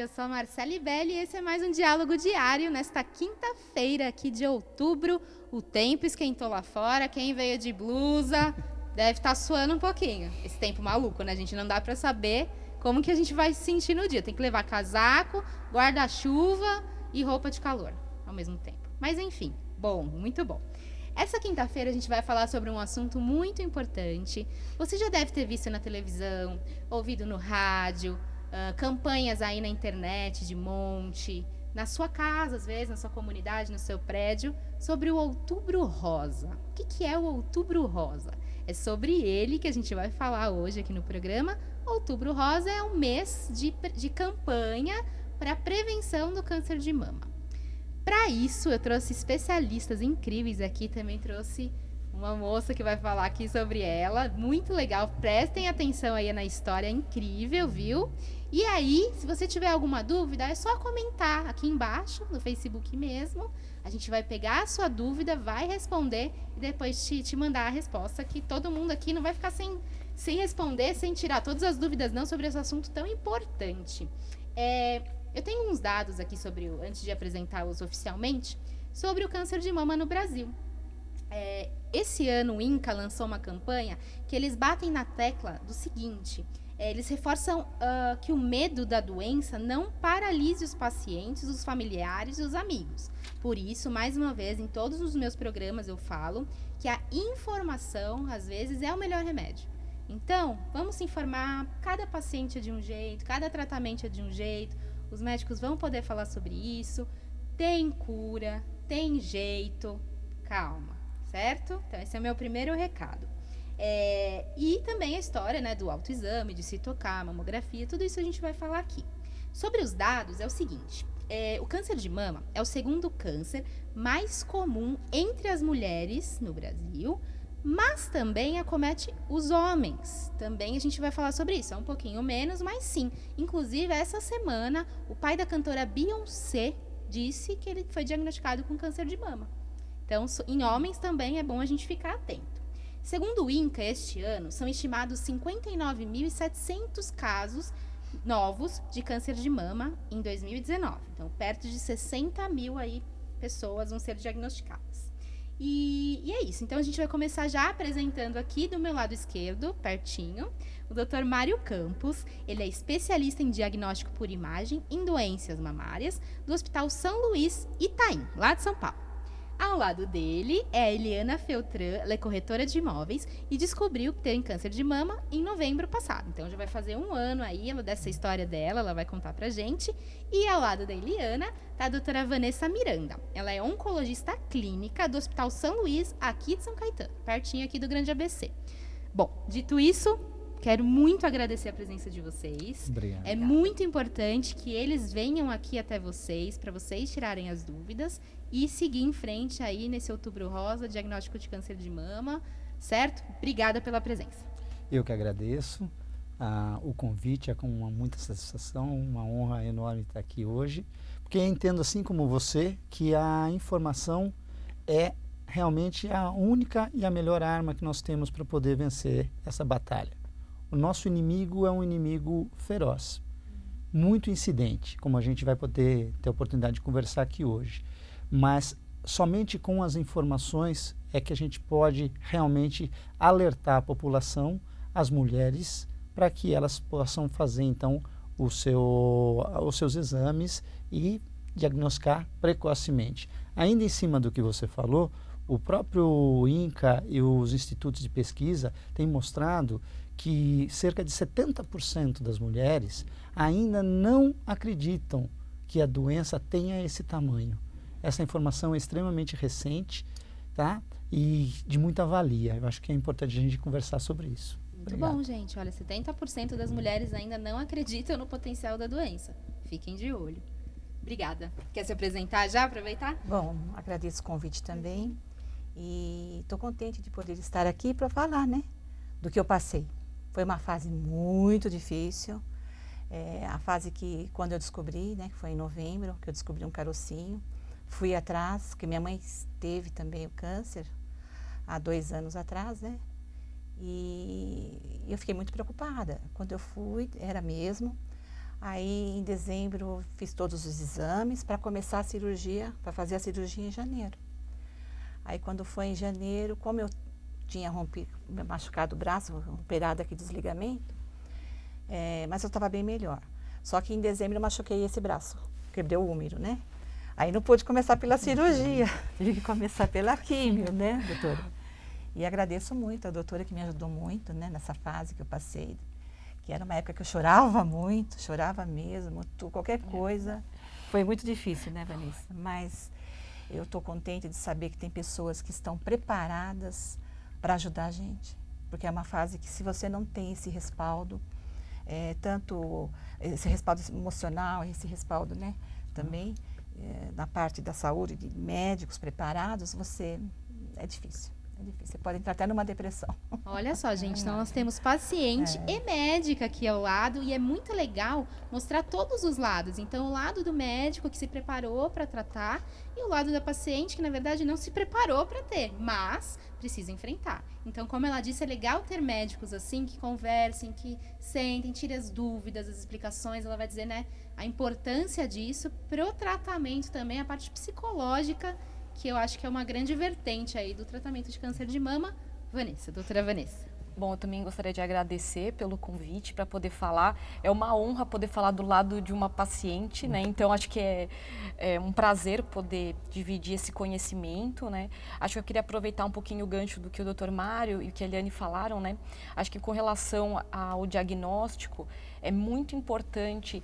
eu sou a Marcele Belli e esse é mais um Diálogo Diário nesta quinta-feira aqui de outubro. O tempo esquentou lá fora, quem veio de blusa deve estar suando um pouquinho. Esse tempo maluco, né, gente? Não dá pra saber como que a gente vai se sentir no dia. Tem que levar casaco, guarda-chuva e roupa de calor ao mesmo tempo. Mas enfim, bom, muito bom. Essa quinta-feira a gente vai falar sobre um assunto muito importante. Você já deve ter visto na televisão, ouvido no rádio, campanhas aí na internet de monte, na sua casa, às vezes, na sua comunidade, no seu prédio, sobre o Outubro Rosa. O que é o Outubro Rosa? É sobre ele que a gente vai falar hoje aqui no programa. Outubro Rosa é um mês de campanha para a prevenção do câncer de mama. Para isso, eu trouxe especialistas incríveis aqui, também trouxe uma moça que vai falar aqui sobre ela, muito legal, prestem atenção aí na história, incrível, viu? E aí, se você tiver alguma dúvida, é só comentar aqui embaixo, no Facebook mesmo, a gente vai pegar a sua dúvida, vai responder e depois te mandar a resposta, que todo mundo aqui não vai ficar sem responder, sem tirar todas as dúvidas não sobre esse assunto tão importante. Eu tenho uns dados aqui antes de apresentá-los oficialmente, sobre o câncer de mama no Brasil. Esse ano o INCA lançou uma campanha que eles batem na tecla do seguinte, eles reforçam que o medo da doença não paralise os pacientes, os familiares e os amigos. Por isso, mais uma vez, em todos os meus programas eu falo que a informação, às vezes, é o melhor remédio. Então, vamos se informar, cada paciente é de um jeito, cada tratamento é de um jeito, os médicos vão poder falar sobre isso, tem cura, tem jeito, calma, certo? Então, esse é o meu primeiro recado. E também a história, né, do autoexame, de se tocar, mamografia, tudo isso a gente vai falar aqui. Sobre os dados, é o seguinte, o câncer de mama é o segundo câncer mais comum entre as mulheres no Brasil, mas também acomete os homens. Também a gente vai falar sobre isso, é um pouquinho menos, mas sim. Inclusive, essa semana, o pai da cantora Beyoncé disse que ele foi diagnosticado com câncer de mama. Então, em homens também é bom a gente ficar atento. Segundo o INCA, este ano, são estimados 59.700 casos novos de câncer de mama em 2019. Então, perto de 60 mil aí pessoas vão ser diagnosticadas. E é isso, então a gente vai começar já apresentando aqui do meu lado esquerdo, pertinho, o Dr. Mário Campos. Ele é especialista em diagnóstico por imagem em doenças mamárias do Hospital São Luís, Itaim, lá de São Paulo. Ao lado dele é a Eliana Feltran, ela é corretora de imóveis e descobriu que tem câncer de mama em novembro passado. Então já vai fazer um ano aí dessa história dela, ela vai contar pra gente. E ao lado da Eliana tá a doutora Vanessa Miranda. Ela é oncologista clínica do Hospital São Luís, aqui de São Caetano, pertinho aqui do Grande ABC. Bom, dito isso, quero muito agradecer a presença de vocês. Obrigado. É muito importante que eles venham aqui até vocês, para vocês tirarem as dúvidas e seguir em frente aí nesse Outubro Rosa, diagnóstico de câncer de mama, certo? Obrigada pela presença. Eu que agradeço o convite, é com muita satisfação, uma honra enorme estar aqui hoje, porque eu entendo, assim como você, que a informação é realmente a única e a melhor arma que nós temos para poder vencer essa batalha. O nosso inimigo é um inimigo feroz, muito incidente, como a gente vai poder ter a oportunidade de conversar aqui hoje. Mas somente com as informações é que a gente pode realmente alertar a população, as mulheres, para que elas possam fazer então os seus exames e diagnosticar precocemente. Ainda em cima do que você falou, o próprio INCA e os institutos de pesquisa têm mostrado que cerca de 70% das mulheres ainda não acreditam que a doença tenha esse tamanho. Essa informação é extremamente recente, tá? E de muita valia. Eu acho que é importante a gente conversar sobre isso. Muito bom, gente. Olha, 70% das mulheres ainda não acreditam no potencial da doença. Fiquem de olho. Obrigada. Quer se apresentar já, aproveitar? Bom, agradeço o convite também. E estou contente de poder estar aqui para falar, né, do que eu passei. Foi uma fase muito difícil. A fase que, quando eu descobri, né, que foi em novembro, que eu descobri um carocinho, fui atrás, porque minha mãe teve também o câncer há 2 anos atrás, né? E eu fiquei muito preocupada. Quando eu fui, era mesmo. Aí, em dezembro, fiz todos os exames para começar a cirurgia, para fazer a cirurgia em janeiro. Aí, quando foi em janeiro, como eu tinha machucado o braço, operado aqui desligamento, mas eu estava bem melhor. Só que em dezembro eu machuquei esse braço, quebrei o úmero, né? Aí não pude começar pela cirurgia, tive que começar pela químio, né, doutora? E agradeço muito a doutora que me ajudou muito, né, nessa fase que eu passei, que era uma época que eu chorava muito, chorava mesmo, qualquer coisa. Foi muito difícil, né, Vanessa? Mas eu estou contente de saber que tem pessoas que estão preparadas para ajudar a gente, porque é uma fase que, se você não tem esse respaldo, tanto esse respaldo emocional, esse respaldo, né, também, na parte da saúde, de médicos preparados, é difícil. Você pode entrar até numa depressão. Olha só, gente, então nós temos paciente e médica aqui ao lado, e é muito legal mostrar todos os lados. Então, o lado do médico que se preparou para tratar e o lado da paciente que, na verdade, não se preparou para ter, mas precisa enfrentar. Então, como ela disse, é legal ter médicos assim, que conversem, que sentem, tirem as dúvidas, as explicações. Ela vai dizer, né, a importância disso pro tratamento também, a parte psicológica, que eu acho que é uma grande vertente aí do tratamento de câncer de mama. Vanessa, doutora Vanessa. Bom, eu também gostaria de agradecer pelo convite para poder falar. É uma honra poder falar do lado de uma paciente, né? Então, acho que é um prazer poder dividir esse conhecimento, né? Acho que eu queria aproveitar um pouquinho o gancho do que o Dr. Mário e o que a Eliane falaram, né? Acho que com relação ao diagnóstico, é muito importante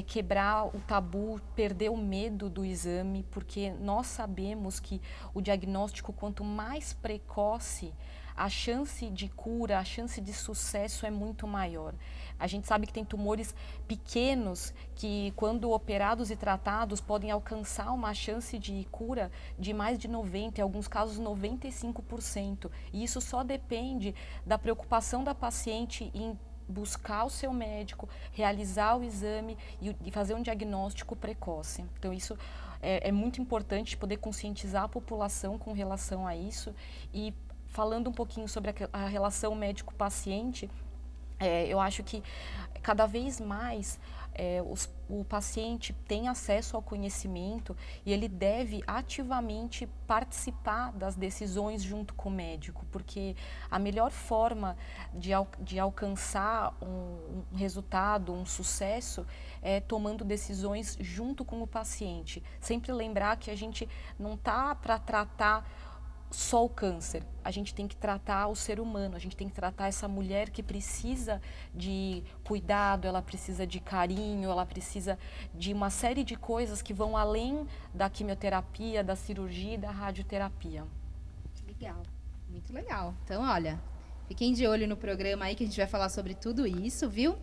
quebrar o tabu, perder o medo do exame, porque nós sabemos que o diagnóstico, quanto mais precoce, a chance de cura, a chance de sucesso é muito maior. A gente sabe que tem tumores pequenos que, quando operados e tratados, podem alcançar uma chance de cura de mais de 90%, em alguns casos 95%. E isso só depende da preocupação da paciente em buscar o seu médico, realizar o exame e fazer um diagnóstico precoce. Então, isso é muito importante, poder conscientizar a população com relação a isso. E falando um pouquinho sobre a relação médico-paciente, eu acho que cada vez mais o paciente tem acesso ao conhecimento e ele deve ativamente participar das decisões junto com o médico, porque a melhor forma de alcançar um resultado, um sucesso, é tomando decisões junto com o paciente. Sempre lembrar que a gente não está para tratar só o câncer, a gente tem que tratar o ser humano, a gente tem que tratar essa mulher que precisa de cuidado, ela precisa de carinho, ela precisa de uma série de coisas que vão além da quimioterapia, da cirurgia e da radioterapia. Legal, muito legal. Então, olha, fiquem de olho no programa aí que a gente vai falar sobre tudo isso, viu?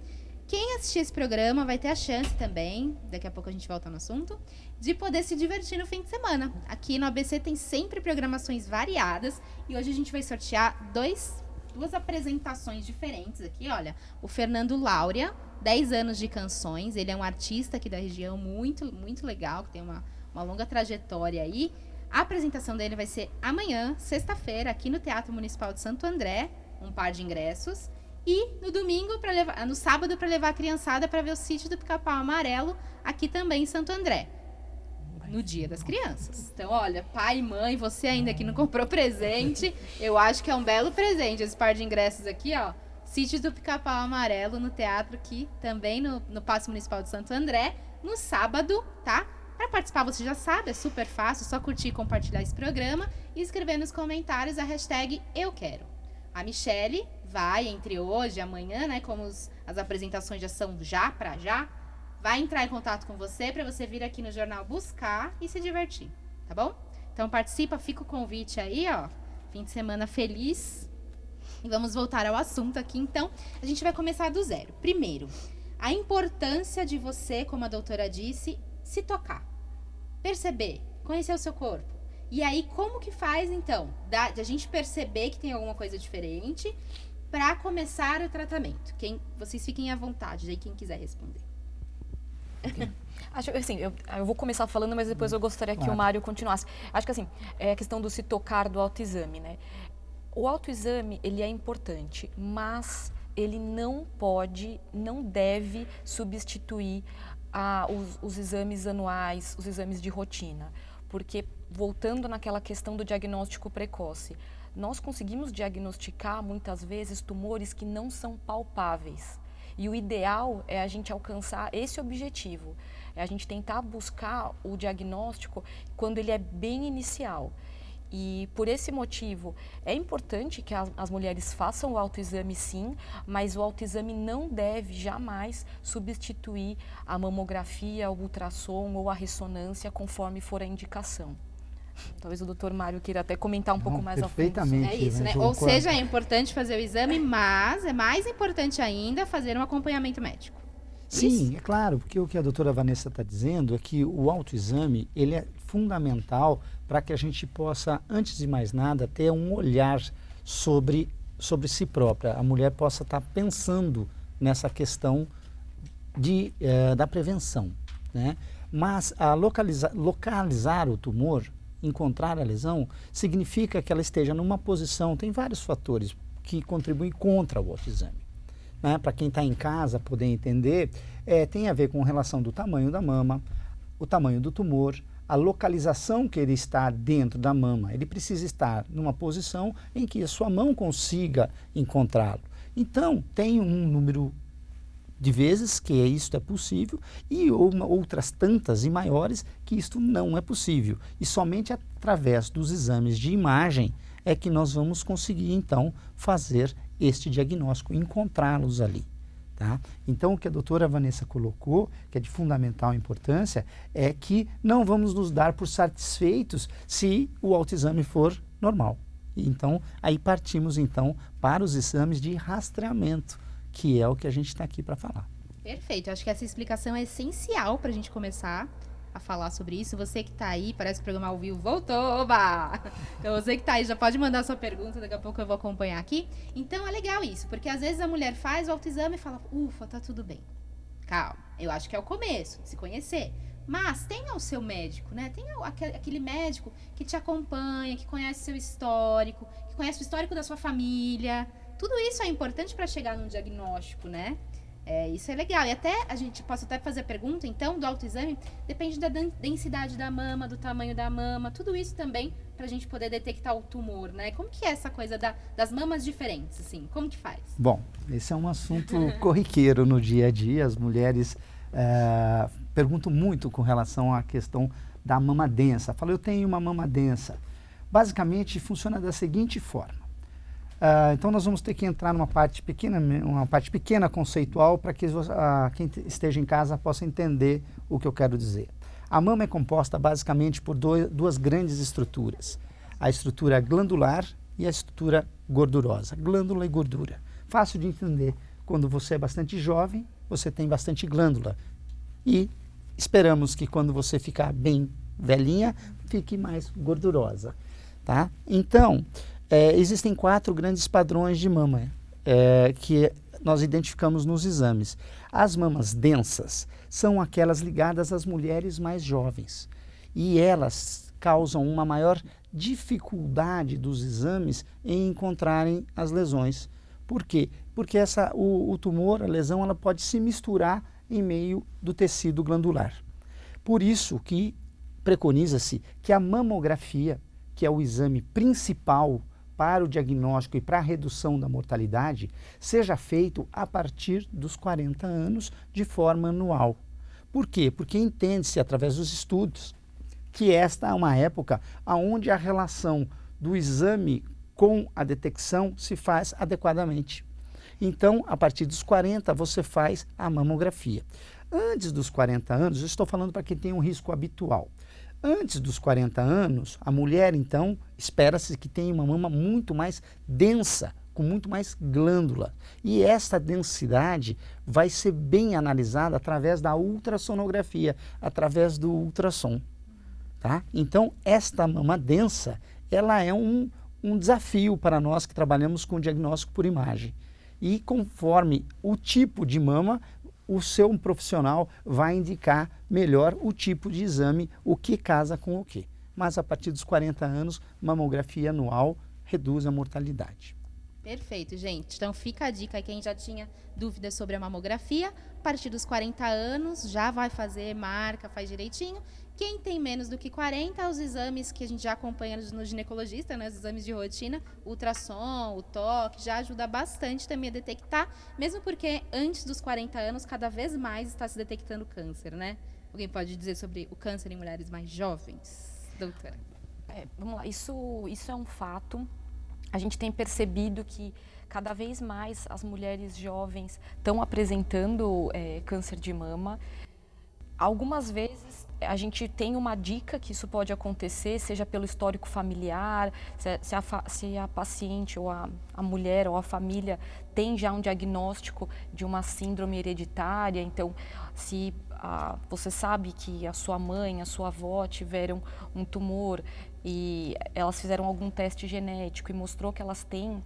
Quem assistir esse programa vai ter a chance também, daqui a pouco a gente volta no assunto, de poder se divertir no fim de semana. Aqui no ABC tem sempre programações variadas e hoje a gente vai sortear duas apresentações diferentes aqui, olha. O Fernando Láurea, 10 anos de canções, ele é um artista aqui da região muito, muito legal, que tem uma longa trajetória aí. A apresentação dele vai ser amanhã, sexta-feira, aqui no Teatro Municipal de Santo André, um par de ingressos. E no domingo, no sábado, para levar a criançada para ver o Sítio do Pica-Pau Amarelo, aqui também em Santo André, no Dia das Crianças. Então, olha, pai e mãe, você ainda que não comprou presente, eu acho que é um belo presente esse par de ingressos aqui, ó. Sítio do Pica-Pau Amarelo, no teatro aqui, também no Paço Municipal de Santo André, no sábado, tá? Para participar, você já sabe, é super fácil, só curtir e compartilhar esse programa e escrever nos comentários a hashtag Eu Quero. A Michele vai, entre hoje e amanhã, né, como as apresentações já são já, vai entrar em contato com você para você vir aqui no jornal buscar e se divertir, tá bom? Então participa, fica o convite aí, ó, fim de semana feliz. E vamos voltar ao assunto aqui, então, a gente vai começar do zero. Primeiro, a importância de você, como a doutora disse, se tocar, perceber, conhecer o seu corpo. E aí, como que faz, então, de a gente perceber que tem alguma coisa diferente para começar o tratamento? Vocês fiquem à vontade, aí quem quiser responder. Acho assim, eu vou começar falando, mas depois eu gostaria que o Mário continuasse. Acho que assim, é a questão do se tocar do autoexame, né? O autoexame, ele é importante, mas ele não pode, não deve substituir os exames anuais, os exames de rotina. Porque, voltando naquela questão do diagnóstico precoce, nós conseguimos diagnosticar, muitas vezes, tumores que não são palpáveis. E o ideal é a gente alcançar esse objetivo, é a gente tentar buscar o diagnóstico quando ele é bem inicial. E por esse motivo, é importante que as mulheres façam o autoexame sim, mas o autoexame não deve jamais substituir a mamografia, o ultrassom ou a ressonância conforme for a indicação. Talvez o doutor Mário queira até comentar um pouco mais a fundo. Perfeitamente. É isso, né? Ou seja, é importante fazer o exame, mas é mais importante ainda fazer um acompanhamento médico. Sim, Isso? é claro, porque o que a doutora Vanessa está dizendo é que o autoexame, ele é fundamental para que a gente possa, antes de mais nada, ter um olhar sobre si própria. A mulher possa estar pensando nessa questão da prevenção, né? Mas localizar o tumor, encontrar a lesão, significa que ela esteja numa posição, tem vários fatores que contribuem contra o autoexame. Né? Para quem está em casa poder entender, tem a ver com relação do tamanho da mama, o tamanho do tumor, a localização que ele está dentro da mama. Ele precisa estar numa posição em que a sua mão consiga encontrá-lo. Então, tem um número de vezes que isso é possível e outras tantas e maiores que isto não é possível. E somente através dos exames de imagem é que nós vamos conseguir, então, fazer este diagnóstico, encontrá-los ali. Tá? Então, o que a doutora Vanessa colocou, que é de fundamental importância, é que não vamos nos dar por satisfeitos se o autoexame for normal. Então, aí partimos, então, para os exames de rastreamento, que é o que a gente está aqui para falar. Perfeito, eu acho que essa explicação é essencial para a gente começar a falar sobre isso. Você que está aí, parece que o programa ao vivo voltou, oba! Então você que está aí já pode mandar sua pergunta, daqui a pouco eu vou acompanhar aqui. Então é legal isso, porque às vezes a mulher faz o autoexame e fala, ufa, tá tudo bem. Calma, eu acho que é o começo, se conhecer. Mas tenha o seu médico, né? Tenha aquele médico que te acompanha, que conhece seu histórico, que conhece o histórico da sua família. Tudo isso é importante para chegar num diagnóstico, né? Isso é legal. E até posso até fazer a pergunta, então, do autoexame, depende da densidade da mama, do tamanho da mama, tudo isso também para a gente poder detectar o tumor, né? Como que é essa coisa das mamas diferentes, assim? Como que faz? Bom, esse é um assunto corriqueiro no dia a dia. As mulheres perguntam muito com relação à questão da mama densa. Falam, eu tenho uma mama densa. Basicamente, funciona da seguinte forma. Então nós vamos ter que entrar numa parte pequena conceitual para que quem esteja em casa possa entender o que eu quero dizer. A mama é composta basicamente por duas grandes estruturas, a estrutura glandular e a estrutura gordurosa, glândula e gordura. Fácil de entender, quando você é bastante jovem, você tem bastante glândula e esperamos que quando você ficar bem velhinha, fique mais gordurosa, tá? Então, existem 4 grandes padrões de mama que nós identificamos nos exames. As mamas densas são aquelas ligadas às mulheres mais jovens e elas causam uma maior dificuldade dos exames em encontrarem as lesões. Por quê? Porque o tumor, a lesão, ela pode se misturar em meio do tecido glandular. Por isso que preconiza-se que a mamografia, que é o exame principal para o diagnóstico e para a redução da mortalidade, seja feito a partir dos 40 anos de forma anual. Por quê? Porque entende-se através dos estudos que esta é uma época onde a relação do exame com a detecção se faz adequadamente. Então, a partir dos 40, você faz a mamografia. Antes dos 40 anos, eu estou falando para quem tem um risco habitual. Antes dos 40 anos, a mulher, então, espera-se que tenha uma mama muito mais densa, com muito mais glândula. E essa densidade vai ser bem analisada através da ultrassonografia, através do ultrassom. Tá? Então, esta mama densa, ela é um desafio para nós que trabalhamos com diagnóstico por imagem. E conforme o tipo de mama, o seu profissional vai indicar melhor o tipo de exame, o que casa com o que. Mas a partir dos 40 anos, mamografia anual reduz a mortalidade. Perfeito, gente. Então fica a dica aí, quem já tinha dúvidas sobre a mamografia, a partir dos 40 anos já vai fazer, marca, faz direitinho. Quem tem menos do que 40, os exames que a gente já acompanha no ginecologista, né, os exames de rotina, o ultrassom, o toque, já ajuda bastante também a detectar, mesmo porque antes dos 40 anos, cada vez mais está se detectando câncer, né? Alguém pode dizer sobre o câncer em mulheres mais jovens, doutora? Vamos lá, isso é um fato. A gente tem percebido que cada vez mais as mulheres jovens estão apresentando câncer de mama. Algumas vezes a gente tem uma dica que isso pode acontecer, seja pelo histórico familiar, se a paciente ou a mulher ou a família tem já um diagnóstico de uma síndrome hereditária. Então, se você sabe que a sua mãe, a sua avó tiveram um tumor e elas fizeram algum teste genético e mostrou que elas têm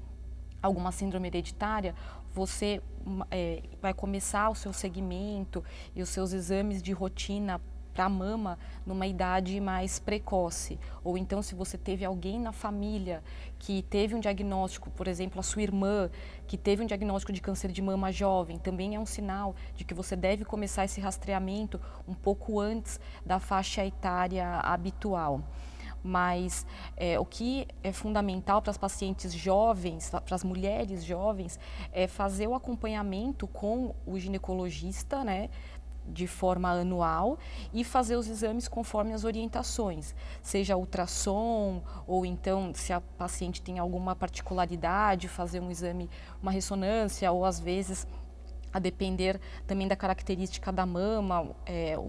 alguma síndrome hereditária, você vai começar o seu segmento e os seus exames de rotina para a mama numa idade mais precoce. Ou então, se você teve alguém na família que teve um diagnóstico, por exemplo, a sua irmã, que teve um diagnóstico de câncer de mama jovem, também é um sinal de que você deve começar esse rastreamento um pouco antes da faixa etária habitual. Mas o que é fundamental para as pacientes jovens, para as mulheres jovens, é fazer o acompanhamento com o ginecologista, né, de forma anual, e fazer os exames conforme as orientações, seja ultrassom, ou então, se a paciente tem alguma particularidade, fazer um exame, uma ressonância, ou às vezes, a depender também da característica da mama,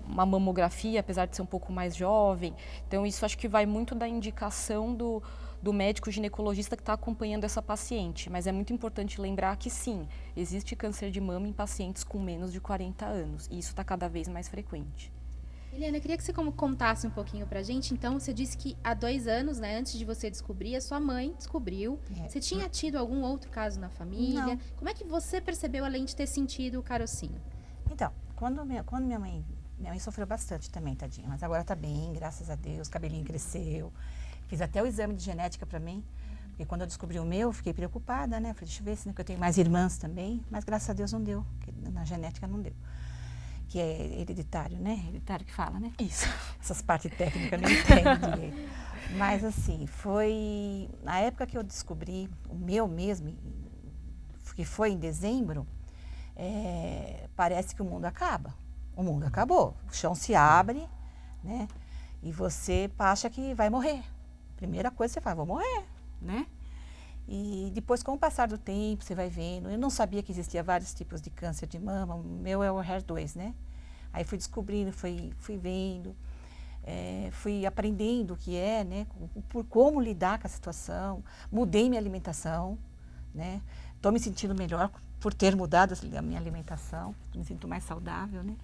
uma mamografia, apesar de ser um pouco mais jovem. Então, isso acho que vai muito da indicação do médico ginecologista que está acompanhando essa paciente. Mas é muito importante lembrar que, sim, existe câncer de mama em pacientes com menos de 40 anos. E isso está cada vez mais frequente. Eliana, eu queria que você contasse um pouquinho pra gente. Então, você disse que há 2 anos, né, antes de você descobrir, a sua mãe descobriu. Você tinha tido algum outro caso na família? Não. Como é que você percebeu, além de ter sentido o carocinho? Então, quando minha mãe sofreu bastante também, tadinha, mas agora tá bem, graças a Deus, o cabelinho cresceu. Fiz até o exame de genética para mim, porque quando eu descobri o meu, fiquei preocupada, né? Falei, deixa eu ver se eu tenho mais irmãs também, mas graças a Deus não deu, na genética não deu. Que é hereditário, né? Hereditário que fala, né? Isso. Essas partes técnicas eu não entendo direito. Mas assim, foi na época que eu descobri o meu mesmo, que foi em dezembro, parece que o mundo acaba. O mundo acabou, o chão se abre, né? E você acha que vai morrer. Primeira coisa que você fala, vou morrer, né? E depois, com o passar do tempo, você vai vendo. Eu não sabia que existia vários tipos de câncer de mama. O meu é o HER2, né? Aí fui descobrindo, fui vendo, fui aprendendo o que é, né? Por como lidar com a situação. Mudei minha alimentação, né? Estou me sentindo melhor por ter mudado a minha alimentação. Me sinto mais saudável, né?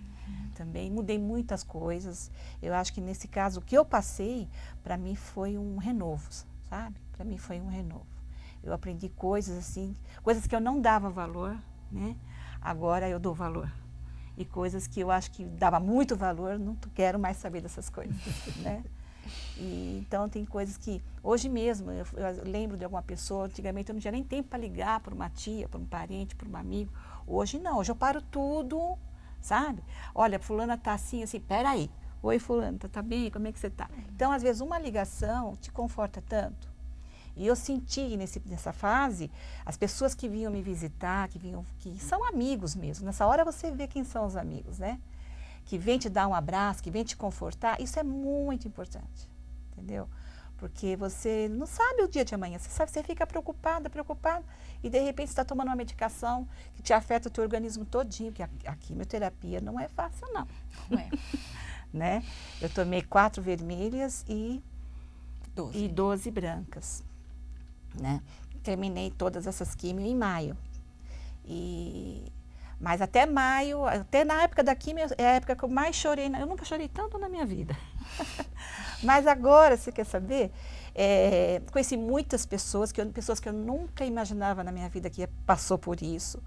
Também mudei muitas coisas. Eu acho que nesse caso, o que eu passei, para mim foi um renovo, sabe? Para mim foi um renovo. Eu aprendi coisas assim, coisas que eu não dava valor, né? Agora eu dou valor. E coisas que eu acho que dava muito valor, não quero mais saber dessas coisas, né? E, então tem coisas que, hoje mesmo, eu lembro de alguma pessoa, antigamente eu não tinha nem tempo para ligar para uma tia, para um parente, para um amigo. Hoje não, hoje eu paro tudo, sabe? Olha, fulana tá assim, peraí. Oi, fulana, tá bem? Como é que você tá? Então, às vezes, uma ligação te conforta tanto. E eu senti nessa fase, as pessoas que vinham me visitar, que são amigos mesmo. Nessa hora você vê quem são os amigos, né? Que vem te dar um abraço, que vem te confortar. Isso é muito importante, entendeu? Porque você não sabe o dia de amanhã. Você fica preocupada, e de repente você está tomando uma medicação que te afeta o teu organismo todinho, que a quimioterapia não é fácil, não. Não é. Né? Eu tomei 4 vermelhas e 12 brancas. Né? Terminei todas essas quimios em maio. Mas até maio, até na época da quimio, é a época que eu mais chorei. Eu nunca chorei tanto na minha vida. Mas agora, você quer saber? Conheci muitas pessoas que eu nunca imaginava na minha vida que passou por isso.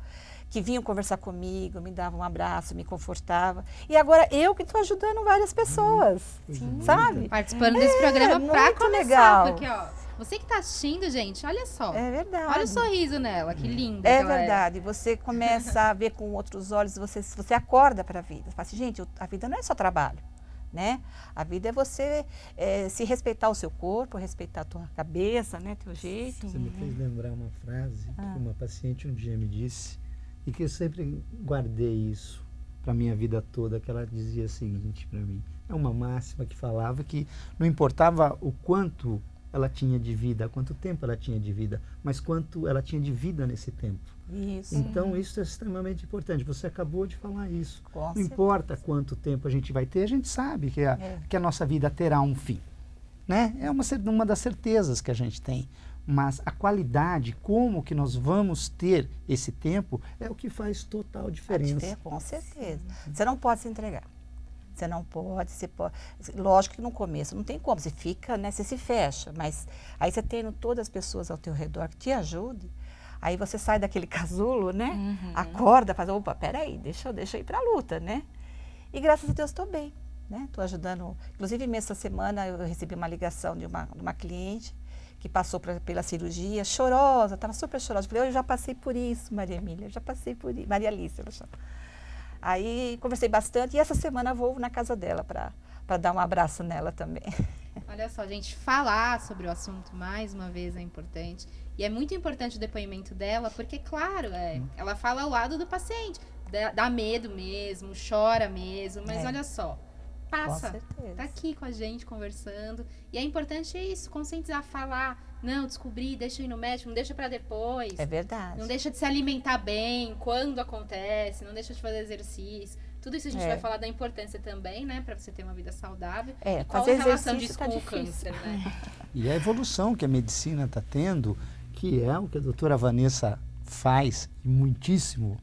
Que vinham conversar comigo, me davam um abraço, me confortava. E agora eu que estou ajudando várias pessoas, sabe? Participando desse programa para começar, legal. porque ó, Você que tá assistindo, gente, olha só. É verdade. Olha o sorriso nela, que linda. É que ela verdade. Você começa a ver com outros olhos, você acorda para a vida. Você fala assim, gente, a vida não é só trabalho, né? A vida é você se respeitar o seu corpo, respeitar a tua cabeça, né? Teu jeito. Você me fez lembrar uma frase que uma paciente um dia me disse e que eu sempre guardei isso para minha vida toda, que ela dizia o seguinte para mim. É uma máxima que falava que não importava o quanto ela tinha de vida, quanto tempo ela tinha de vida, mas quanto ela tinha de vida nesse tempo. Isso. Então, isso é extremamente importante. Você acabou de falar isso. Com Não certeza. importa quanto tempo a gente vai ter, a gente sabe que a nossa vida terá um fim. Né? É uma das certezas que a gente tem. Mas a qualidade, como que nós vamos ter esse tempo, é o que faz total diferença. Com certeza. Você não pode se entregar. Você não pode, lógico que no começo não tem como, você fica, né, você se fecha, mas aí você tendo todas as pessoas ao teu redor que te ajudem, aí você sai daquele casulo, né, acorda, faz, opa, peraí, deixa eu ir pra luta, né, e graças a Deus estou bem, né, estou ajudando, inclusive essa semana eu recebi uma ligação de uma cliente que passou pela cirurgia, chorosa, estava super chorosa, eu falei, eu já passei por isso, Maria Emília, eu já passei por isso, Maria Alice, ela chama. Aí conversei bastante e essa semana vou na casa dela para dar um abraço nela também. Olha só, gente, falar sobre o assunto mais uma vez é importante. E é muito importante o depoimento dela, porque, claro, ela fala ao lado do paciente. Dá medo mesmo, chora mesmo, mas olha só, passa, tá aqui com a gente conversando. E é importante isso, conscientizar, falar. Não, descobri, deixa eu ir no médico, não deixa pra depois. É verdade. Não deixa de se alimentar bem, quando acontece, não deixa de fazer exercício. Tudo isso a gente vai falar da importância também, né? Pra você ter uma vida saudável. E qual a relação disso com o câncer, né? E a evolução que a medicina está tendo, que é o que a doutora Vanessa faz, muitíssimo,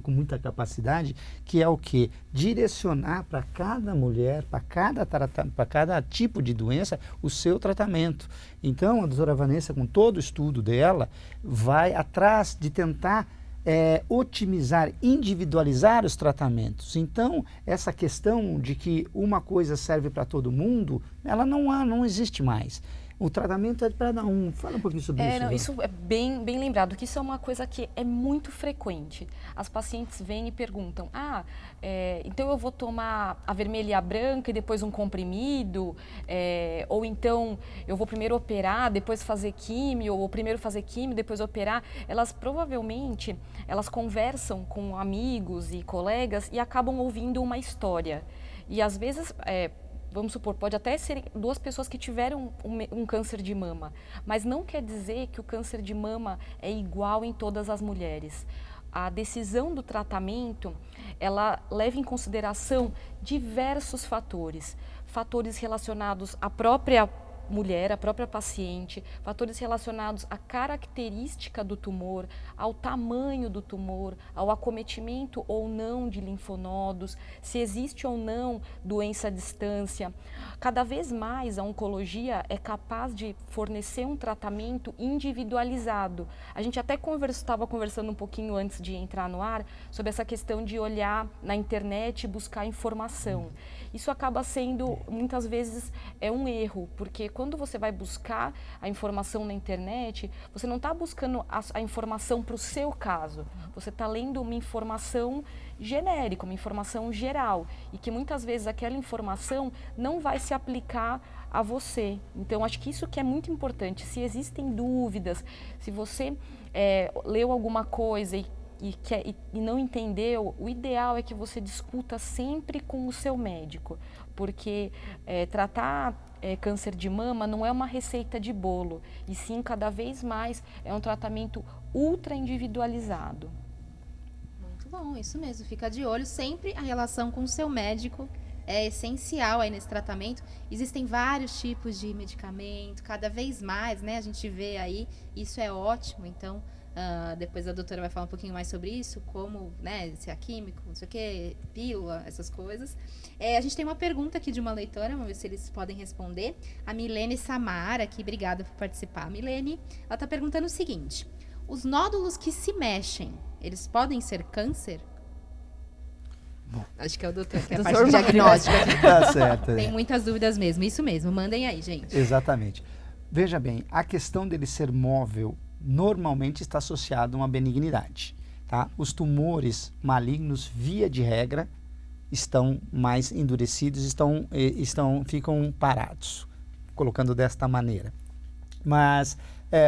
com muita capacidade, que é o quê? Direcionar para cada mulher, para cada tipo de doença, o seu tratamento. Então, a doutora Vanessa, com todo o estudo dela, vai atrás de tentar otimizar, individualizar os tratamentos. Então, essa questão de que uma coisa serve para todo mundo, ela não existe mais. O tratamento é para cada um. Fala um pouquinho sobre isso. Não, isso é bem lembrado, que isso é uma coisa que é muito frequente. As pacientes vêm e perguntam, então eu vou tomar a vermelha e a branca e depois um comprimido, ou então eu vou primeiro operar, depois fazer químio, ou primeiro fazer químio, depois operar. Elas provavelmente, elas conversam com amigos e colegas e acabam ouvindo uma história. E às vezes... vamos supor, pode até ser duas pessoas que tiveram um câncer de mama, mas não quer dizer que o câncer de mama é igual em todas as mulheres. A decisão do tratamento, ela leva em consideração diversos fatores. Fatores relacionados à própria mulher, a própria paciente, fatores relacionados à característica do tumor, ao tamanho do tumor, ao acometimento ou não de linfonodos, se existe ou não doença à distância. Cada vez mais a oncologia é capaz de fornecer um tratamento individualizado. A gente até estava conversando um pouquinho antes de entrar no ar sobre essa questão de olhar na internet e buscar informação. Isso acaba sendo, muitas vezes, um erro, porque quando você vai buscar a informação na internet, você não está buscando a informação para o seu caso, você está lendo uma informação genérica, uma informação geral, e que muitas vezes aquela informação não vai se aplicar a você. Então, acho que isso que é muito importante. Se existem dúvidas, se você leu alguma coisa e não entendeu, o ideal é que você discuta sempre com o seu médico, porque tratar câncer de mama não é uma receita de bolo, e sim, cada vez mais, é um tratamento ultra individualizado. Muito bom, isso mesmo. Fica de olho sempre, a relação com o seu médico é essencial aí nesse tratamento. Existem vários tipos de medicamento, cada vez mais, né? A gente vê aí, isso é ótimo, então... depois a doutora vai falar um pouquinho mais sobre isso, como, né, se é químico, não sei o que, pílula, essas coisas. A gente tem uma pergunta aqui de uma leitora, vamos ver se eles podem responder. A Milene Samara, aqui, obrigada por participar. Milene, ela está perguntando o seguinte: os nódulos que se mexem, eles podem ser câncer? Bom, acho que é o doutor, que é a parte diagnóstica. Tá certo. Tem muitas dúvidas mesmo, isso mesmo, mandem aí, gente. Exatamente. Veja bem, a questão dele ser móvel normalmente está associada a uma benignidade. Tá? Os tumores malignos, via de regra, estão mais endurecidos, ficam parados, colocando desta maneira. Mas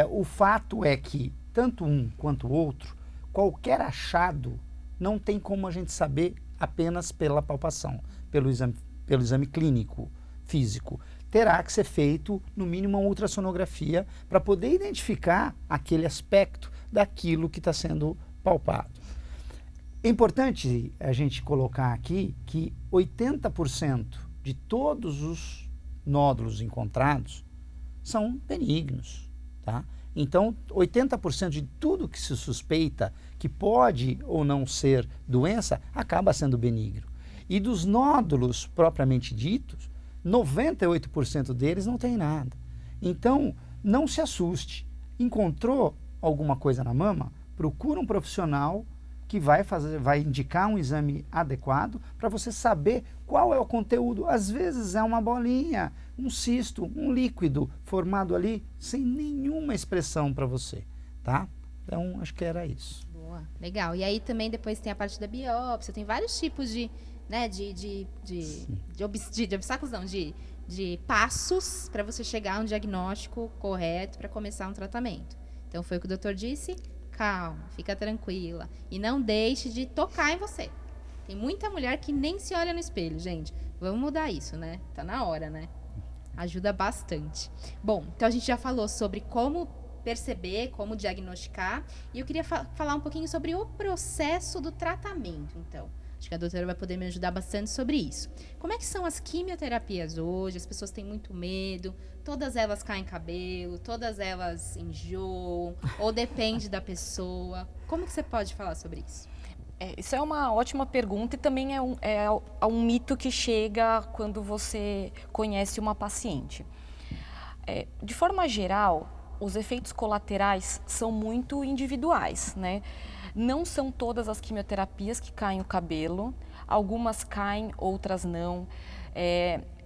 o fato é que, tanto um quanto o outro, qualquer achado não tem como a gente saber apenas pela palpação, pelo exame clínico, físico. Terá que ser feito, no mínimo, uma ultrassonografia para poder identificar aquele aspecto daquilo que está sendo palpado. É importante a gente colocar aqui que 80% de todos os nódulos encontrados são benignos, tá? Então, 80% de tudo que se suspeita que pode ou não ser doença, acaba sendo benigno. E dos nódulos propriamente ditos, 98% deles não tem nada. Então, não se assuste. Encontrou alguma coisa na mama? Procura um profissional que vai indicar um exame adequado para você saber qual é o conteúdo. Às vezes é uma bolinha, um cisto, um líquido formado ali sem nenhuma expressão para você, tá? Então, acho que era isso. Boa, legal. E aí também depois tem a parte da biópsia, tem vários tipos de obstáculos, não, de passos para você chegar a um diagnóstico correto para começar um tratamento. Então, foi o que o doutor disse. Calma, fica tranquila. E não deixe de tocar em você. Tem muita mulher que nem se olha no espelho, gente. Vamos mudar isso, né? Tá na hora, né? Ajuda bastante. Bom, então a gente já falou sobre como perceber, como diagnosticar. E eu queria falar um pouquinho sobre o processo do tratamento, então. Acho que a doutora vai poder me ajudar bastante sobre isso. Como é que são as quimioterapias hoje? As pessoas têm muito medo, todas elas caem cabelo, todas elas enjoam, ou depende da pessoa. Como que você pode falar sobre isso? Isso é uma ótima pergunta e também é um mito que chega quando você conhece uma paciente. De forma geral, os efeitos colaterais são muito individuais, né? Não são todas as quimioterapias que caem o cabelo, algumas caem, outras não.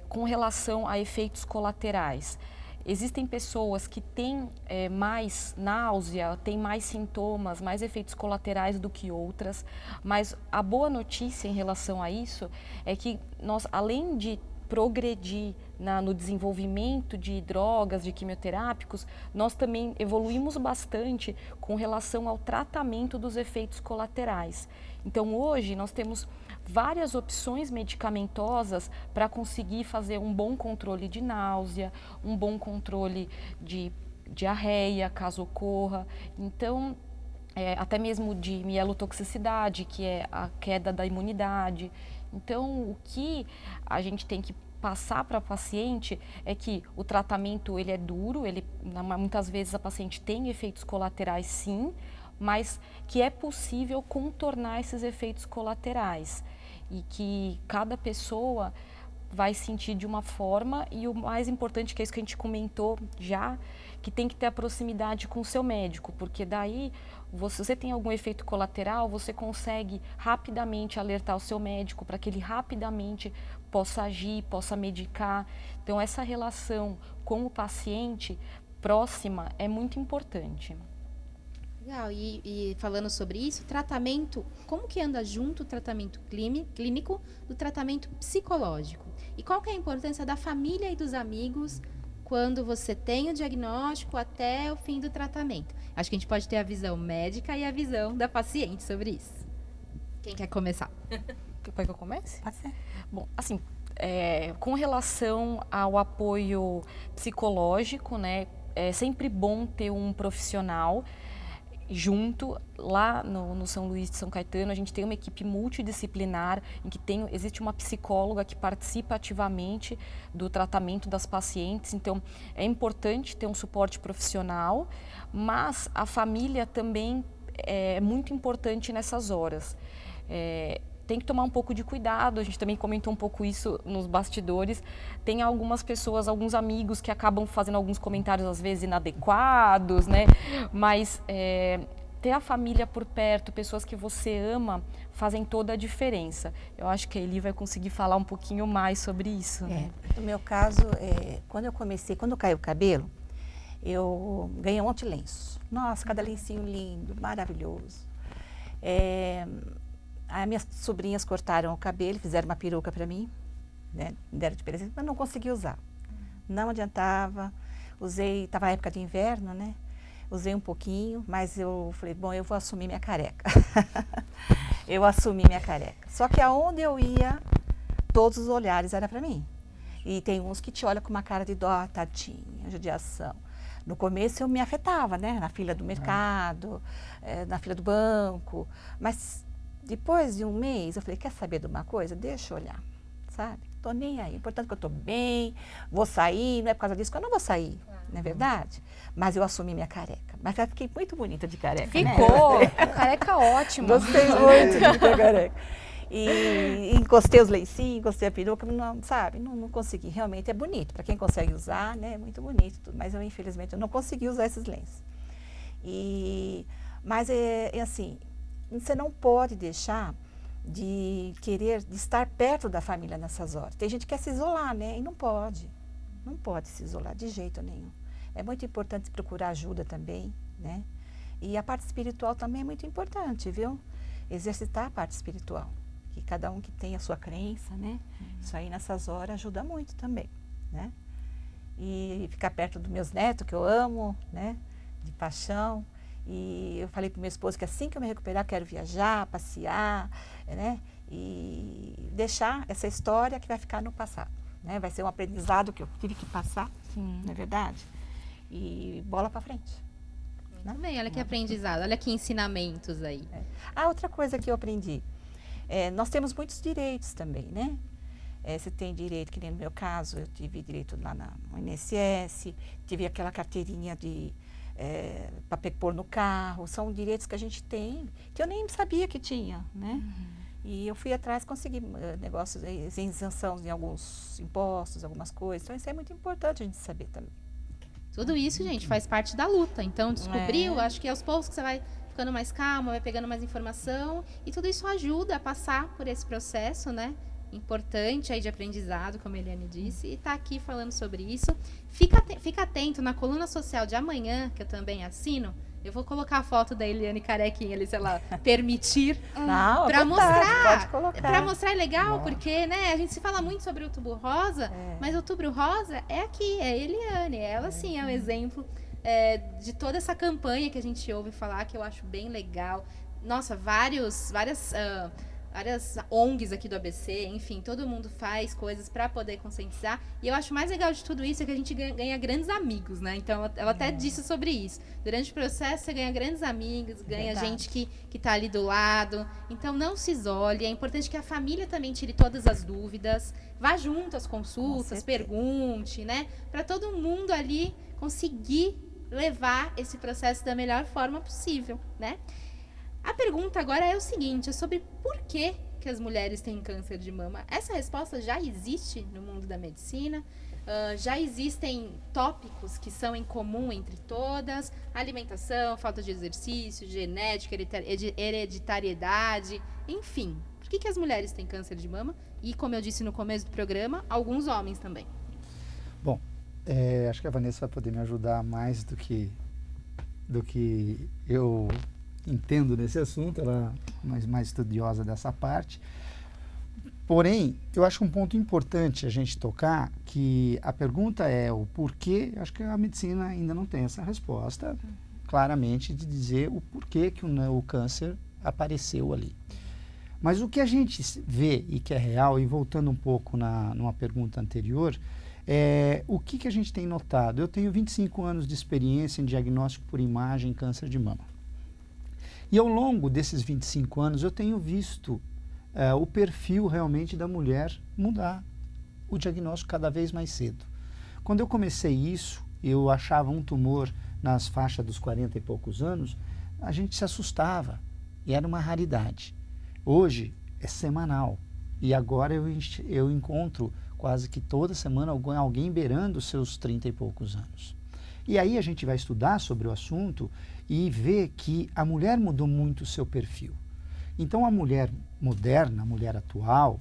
Com relação a efeitos colaterais, existem pessoas que têm mais náusea, têm mais sintomas, mais efeitos colaterais do que outras, mas a boa notícia em relação a isso é que nós, além de progredir no desenvolvimento de drogas, de quimioterápicos, nós também evoluímos bastante com relação ao tratamento dos efeitos colaterais. Então, hoje, nós temos várias opções medicamentosas para conseguir fazer um bom controle de náusea, um bom controle de diarreia, caso ocorra. Então, até mesmo de mielotoxicidade, que é a queda da imunidade. Então, o que a gente tem que passar para a paciente é que o tratamento ele é duro, muitas vezes a paciente tem efeitos colaterais sim, mas que é possível contornar esses efeitos colaterais e que cada pessoa vai sentir de uma forma e o mais importante, que é isso que a gente comentou já, que tem que ter a proximidade com o seu médico, porque daí, se você tem algum efeito colateral, você consegue rapidamente alertar o seu médico para que ele rapidamente possa agir, possa medicar. Então, essa relação com o paciente próxima é muito importante. Legal, e falando sobre isso, tratamento, como que anda junto o tratamento clínico do tratamento psicológico? E qual que é a importância da família e dos amigos quando você tem o diagnóstico até o fim do tratamento? Acho que a gente pode ter a visão médica e a visão da paciente sobre isso. Quem quer começar? Quer que eu comece? Pode ser. Bom, assim, com relação ao apoio psicológico, né, é sempre bom ter um profissional junto. Lá no São Luís de São Caetano, a gente tem uma equipe multidisciplinar em que existe uma psicóloga que participa ativamente do tratamento das pacientes. Então, é importante ter um suporte profissional, mas a família também é muito importante nessas horas. Tem que tomar um pouco de cuidado, a gente também comentou um pouco isso nos bastidores. Tem algumas pessoas, alguns amigos que acabam fazendo alguns comentários às vezes inadequados, né? Mas ter a família por perto, pessoas que você ama, fazem toda a diferença. Eu acho que a Eli vai conseguir falar um pouquinho mais sobre isso, né? No meu caso, quando caiu o cabelo, eu ganhei um monte de lenço. Nossa, cada lencinho lindo, maravilhoso. As minhas sobrinhas cortaram o cabelo, fizeram uma peruca para mim, né? Me deram de presente, mas não consegui usar. Não adiantava. Usei, estava a época de inverno, né? Usei um pouquinho, mas eu falei, bom, eu vou assumir minha careca. Eu assumi minha careca. Só que aonde eu ia, todos os olhares eram para mim. E tem uns que te olham com uma cara de dó, tadinha, judiação. No começo eu me afetava, né? Na fila do mercado, na fila do banco. Mas depois de um mês, eu falei, quer saber de uma coisa? Deixa eu olhar, sabe? Tô nem aí. Importante que eu tô bem, vou sair, não é por causa disso que eu não vou sair, não é verdade? Mas eu assumi minha careca. Mas eu fiquei muito bonita de careca, Ficou! Né? Careca ótima. Gostei muito de ter careca. E encostei os lencinhos, encostei a peruca, não, sabe? Não consegui. Realmente é bonito. Para quem consegue usar, né? É muito bonito. Tudo. Mas eu, infelizmente, eu não consegui usar esses lenços. Mas é assim, você não pode deixar de querer, de estar perto da família nessas horas. Tem gente que quer se isolar, né? E não pode. Não pode se isolar de jeito nenhum. É muito importante procurar ajuda também, né? E a parte espiritual também é muito importante, viu? Exercitar a parte espiritual. Que cada um que tem a sua crença, né? Isso aí nessas horas ajuda muito também, né? E ficar perto dos meus netos, que eu amo, né? De paixão. E eu falei para meu esposo que assim que eu me recuperar, eu quero viajar, passear, né? E deixar essa história que vai ficar no passado, né? Vai ser um aprendizado que eu tive que passar, não é verdade? E bola para frente. Muito bem, olha que aprendizado, olha que ensinamentos aí. Outra coisa que eu aprendi, nós temos muitos direitos também, né? Você tem direito, que nem no meu caso, eu tive direito lá no INSS, tive aquela carteirinha de para pôr no carro, são direitos que a gente tem, que eu nem sabia que tinha, né? E eu fui atrás, consegui negócios, isenção em alguns impostos, algumas coisas, então isso é muito importante a gente saber também. Tudo isso, gente, faz parte da luta. Então, descobriu, acho que aos poucos que você vai ficando mais calma, vai pegando mais informação. E tudo isso ajuda a passar por esse processo, né? Importante aí de aprendizado, como a Eliane disse. E tá aqui falando sobre isso. Fica atento na coluna social de amanhã, que eu também assino. Eu vou colocar a foto da Eliane carequinha ali, se ela permitir. Não, para mostrar. Pode colocar. Para mostrar é legal, porque, né, a gente se fala muito sobre o Outubro Rosa, mas o Outubro Rosa é aqui, é a Eliane. Ela, sim, é um exemplo de toda essa campanha que a gente ouve falar, que eu acho bem legal. Nossa, várias ONGs aqui do ABC, enfim, todo mundo faz coisas para poder conscientizar. E eu acho mais legal de tudo isso é que a gente ganha grandes amigos, né? Então, ela até disse sobre isso. Durante o processo, você ganha grandes amigos, ganha gente que tá ali do lado. Então, não se isole. É importante que a família também tire todas as dúvidas. Vá junto às consultas, pergunte, né? Para todo mundo ali conseguir levar esse processo da melhor forma possível, né? A pergunta agora é o seguinte, é sobre por que as mulheres têm câncer de mama. Essa resposta já existe no mundo da medicina, já existem tópicos que são em comum entre todas, alimentação, falta de exercício, genética, hereditariedade, enfim. Por que as mulheres têm câncer de mama? E, como eu disse no começo do programa, alguns homens também. Bom, acho que a Vanessa vai poder me ajudar mais do que eu entendo nesse assunto, ela é mais estudiosa dessa parte. Porém, eu acho um ponto importante a gente tocar, que a pergunta é o porquê. Acho que a medicina ainda não tem essa resposta claramente de dizer o porquê que o câncer apareceu ali. Mas o que a gente vê e que é real, e voltando um pouco numa pergunta anterior, o que a gente tem notado? Eu tenho 25 anos de experiência em diagnóstico por imagem câncer de mama. E ao longo desses 25 anos eu tenho visto o perfil realmente da mulher mudar, o diagnóstico cada vez mais cedo. Quando eu comecei isso, eu achava um tumor nas faixas dos 40 e poucos anos, a gente se assustava e era uma raridade. Hoje é semanal e agora eu encontro quase que toda semana alguém beirando os seus 30 e poucos anos. E aí a gente vai estudar sobre o assunto e ver que a mulher mudou muito o seu perfil. Então a mulher moderna, a mulher atual,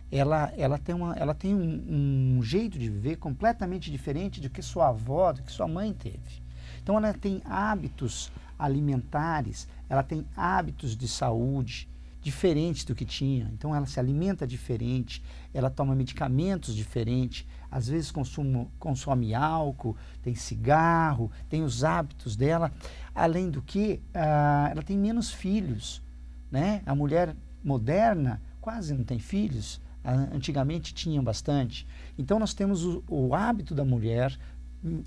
ela tem um jeito de viver completamente diferente do que sua avó, do que sua mãe teve. Então ela tem hábitos alimentares, ela tem hábitos de saúde diferentes do que tinha. Então ela se alimenta diferente, ela toma medicamentos diferentes, às vezes consome álcool, tem cigarro, tem os hábitos dela. Além do que, ela tem menos filhos, né? A mulher moderna quase não tem filhos, antigamente tinha bastante. Então nós temos o hábito da mulher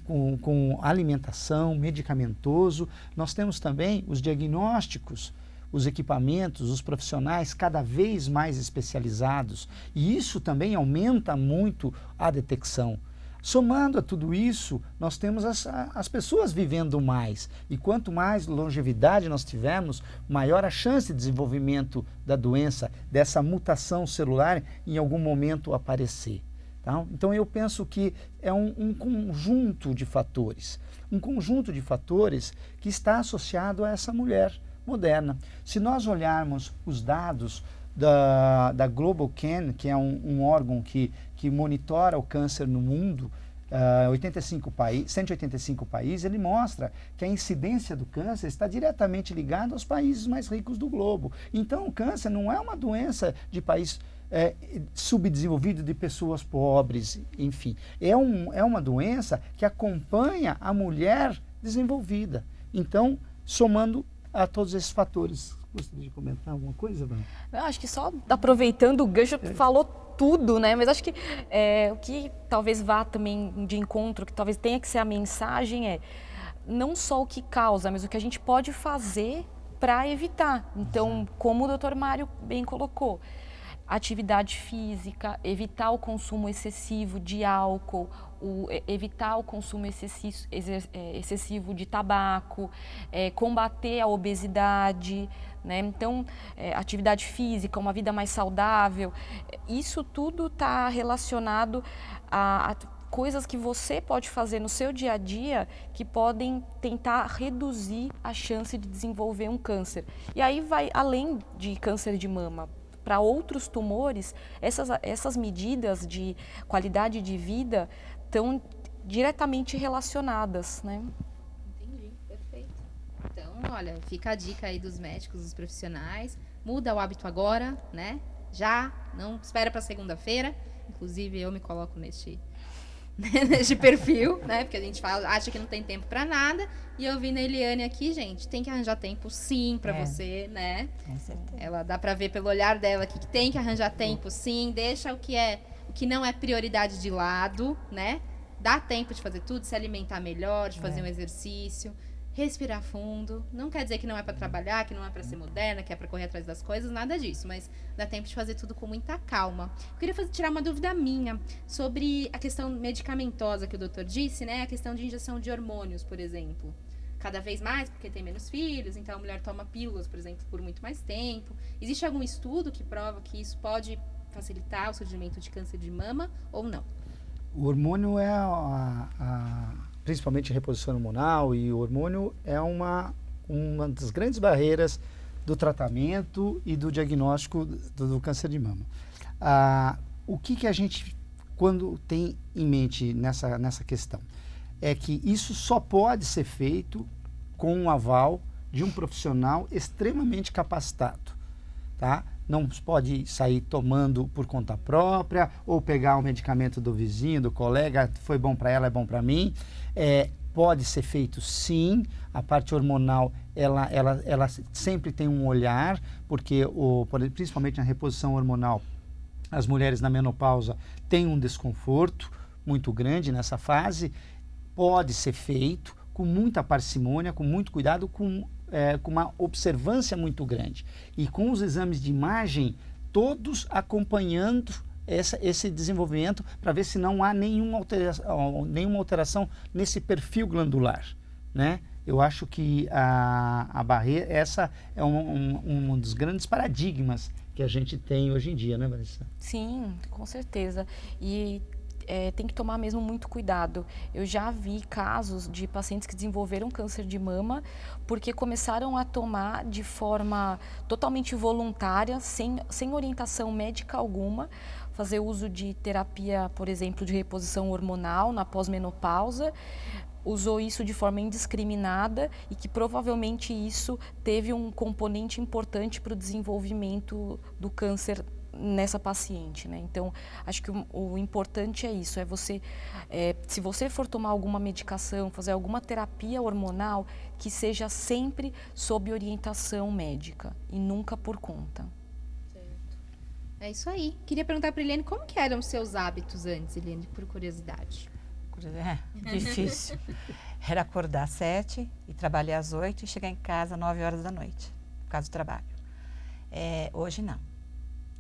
com alimentação, medicamentoso. Nós temos também os diagnósticos, os equipamentos, os profissionais cada vez mais especializados. E isso também aumenta muito a detecção. Somando a tudo isso, nós temos as pessoas vivendo mais. E quanto mais longevidade nós tivermos, maior a chance de desenvolvimento da doença, dessa mutação celular em algum momento aparecer. Tá? Então eu penso que é um conjunto de fatores. Um conjunto de fatores que está associado a essa mulher moderna. Se nós olharmos os dados da Global Can, que é um órgão que monitora o câncer no mundo, 185 países, ele mostra que a incidência do câncer está diretamente ligada aos países mais ricos do globo. Então o câncer não é uma doença de país subdesenvolvido, de pessoas pobres, enfim. É uma doença que acompanha a mulher desenvolvida. Então, somando a todos esses fatores. Gostaria de comentar alguma coisa, Vânia? Acho que só aproveitando o gancho, falou tudo, né? Mas acho que o que talvez vá também de encontro, que talvez tenha que ser a mensagem não só o que causa, mas o que a gente pode fazer para evitar. Então, como o Dr. Mário bem colocou, atividade física, evitar o consumo excessivo de álcool, evitar o consumo excessivo de tabaco, combater a obesidade, né? Então, atividade física, uma vida mais saudável, isso tudo está relacionado a coisas que você pode fazer no seu dia a dia que podem tentar reduzir a chance de desenvolver um câncer. E aí vai além de câncer de mama. Para outros tumores, essas medidas de qualidade de vida estão diretamente relacionadas, né? Entendi, perfeito. Então, olha, fica a dica aí dos médicos, dos profissionais. Muda o hábito agora, né? Já, não espera para segunda-feira. Inclusive, eu me coloco neste perfil, né? Porque a gente acha que não tem tempo para nada. E eu vi na Eliane aqui, gente, tem que arranjar tempo sim para você, né? Com certeza. Ela dá para ver pelo olhar dela aqui que tem que arranjar tempo sim, deixa o que não é prioridade de lado, né? Dá tempo de fazer tudo, se alimentar melhor, de fazer um exercício, respirar fundo. Não quer dizer que não é para trabalhar, que não é para ser moderna, que é para correr atrás das coisas, nada disso, mas dá tempo de fazer tudo com muita calma. Eu queria tirar uma dúvida minha sobre a questão medicamentosa que o doutor disse, né? A questão de injeção de hormônios, por exemplo. Cada vez mais, porque tem menos filhos, então a mulher toma pílulas, por exemplo, por muito mais tempo. Existe algum estudo que prova que isso pode facilitar o surgimento de câncer de mama ou não? O hormônio é principalmente a reposição hormonal, e o hormônio é uma das grandes barreiras do tratamento e do diagnóstico do câncer de mama. O que a gente, quando tem em mente nessa questão, é que isso só pode ser feito com o aval de um profissional extremamente capacitado, tá? Não pode sair tomando por conta própria ou pegar o medicamento do vizinho, do colega, foi bom para ela, é bom para mim. Pode ser feito sim, a parte hormonal ela sempre tem um olhar, porque principalmente na reposição hormonal, as mulheres na menopausa têm um desconforto muito grande nessa fase. Pode ser feito com muita parcimônia, com muito cuidado, com uma observância muito grande. E com os exames de imagem, todos acompanhando esse desenvolvimento para ver se não há nenhuma alteração nesse perfil glandular, né? Eu acho que a barreira, essa é um dos grandes paradigmas que a gente tem hoje em dia, né, Vanessa? Sim, com certeza. E tem que tomar mesmo muito cuidado. Eu já vi casos de pacientes que desenvolveram câncer de mama porque começaram a tomar de forma totalmente voluntária, sem orientação médica alguma, fazer uso de terapia, por exemplo, de reposição hormonal na pós-menopausa, usou isso de forma indiscriminada e que provavelmente isso teve um componente importante para o desenvolvimento do câncer nessa paciente, né? Então, acho que o importante é isso, é você, se você for tomar alguma medicação, fazer alguma terapia hormonal, que seja sempre sob orientação médica e nunca por conta. É isso aí. Queria perguntar para Eliane, como que eram os seus hábitos antes, Eliane, por curiosidade? Difícil. Era acordar às 7 e trabalhar às 8 e chegar em casa às 9 horas da noite, por causa do trabalho. Hoje não.